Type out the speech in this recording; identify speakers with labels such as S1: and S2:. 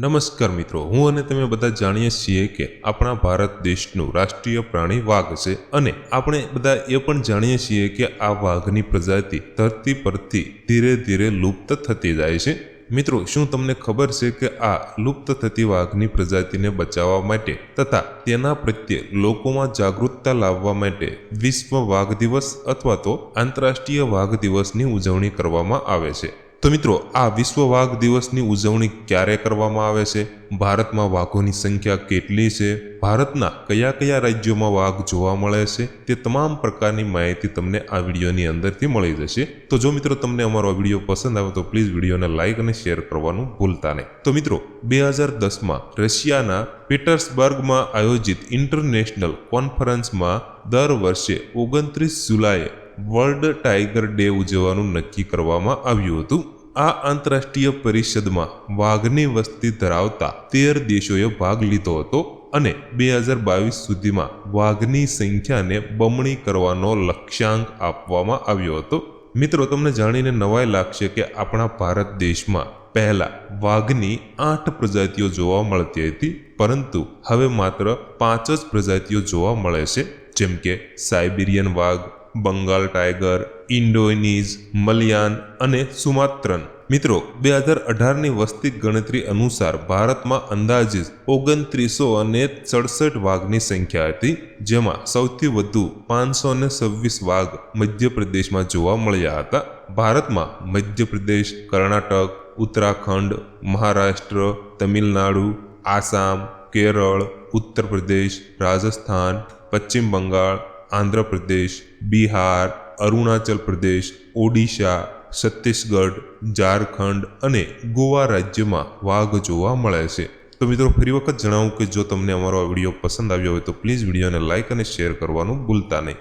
S1: નમસ્કાર મિત્રો, હું અને તમે બધા જાણીએ છીએ કે આપણા ભારત દેશનું રાષ્ટ્રીય પ્રાણી વાઘ છે અને આપણે બધા એ પણ જાણીએ છીએ કે આ વાઘની પ્રજાતિ ધરતી પરથી ધીરે ધીરે લુપ્ત થતી જાય છે। મિત્રો, શું તમને ખબર છે કે આ લુપ્ત થતી વાઘની પ્રજાતિને બચાવવા માટે તથા તેના પ્રત્યે લોકોમાં જાગૃતતા લાવવા માટે વિશ્વ વાઘ દિવસ અથવા તો આંતરરાષ્ટ્રીય વાઘ દિવસની ઉજવણી કરવામાં આવે છે। તો મિત્રો, આ વિશ્વ વાઘ દિવસની ઉજવણી ક્યારે કરવામાં આવે છે, ભારતમાં વાઘોની સંખ્યા કેટલી છે, ભારતના કયા કયા રાજ્યોમાં વાઘ જોવા મળે છે, તે તમામ પ્રકારની માહિતી તમને આ વિડીયોની અંદરથી મળી જશે। તો જો મિત્રો તમને અમારો વિડીયો પસંદ આવે તો પ્લીઝ વિડીયોને લાઇક અને શેર કરવાનું ભૂલતા નહીં। તો મિત્રો, 2010માં રશિયાના પીટર્સબર્ગમાં આયોજિત ઇન્ટરનેશનલ કોન્ફરન્સમાં દર વર્ષે 29 જુલાઈએ વર્લ્ડ ટાઈગર ડે ઉજવવાનું નક્કી કરવામાં આવ્યું હતું। આ આંતરરાષ્ટ્રીય પરિષદમાં વાઘની વસ્તી ધરાવતા 13 દેશોએ ભાગ લીધો હતો અને 2022 સુધીમાં વાઘની સંખ્યાને બમણી કરવાનો લક્ષ્યાંક આપવામાં આવ્યો હતો। મિત્રો, તમને જાણીને નવાઈ લાગશે કે આપણા ભારત દેશમાં પહેલા વાઘની 8 પ્રજાતિઓ જોવા મળતી હતી, પરંતુ હવે માત્ર 5 જ પ્રજાતિઓ જોવા મળે છે, જેમ કે સાઇબિરિયન વાઘ, બંગાળ ટાઈગર, ઇન્ડોનીઝ, મલયાન અને સુમાત્રન। મિત્રો, 2018ની વસ્તી ગણતરી અનુસાર ભારતમાં અંદાજે 2967 વાઘની સંખ્યા હતી, જેમાં સૌથી વધુ 526 વાઘ મધ્યપ્રદેશમાં જોવા મળ્યા હતા। ભારતમાં મધ્યપ્રદેશ, કર્ણાટક, ઉત્તરાખંડ, મહારાષ્ટ્ર, તમિલનાડુ, આસામ, કેરળ, ઉત્તર પ્રદેશ, રાજસ્થાન, પશ્ચિમ બંગાળ, આંધ્રપ્રદેશ, બિહાર, અરુણાચલ પ્રદેશ, ઓડિશા, છત્તીસગઢ, ઝારખંડ અને ગોવા રાજ્યમાં વાઘ જોવા મળે છે। તો મિત્રો, ફરી વખત જણાવું કે જો તમને અમારો આ વિડીયો પસંદ આવ્યો હોય તો પ્લીઝ વિડીયોને લાઇક અને શેર કરવાનું ભૂલતા નહીં।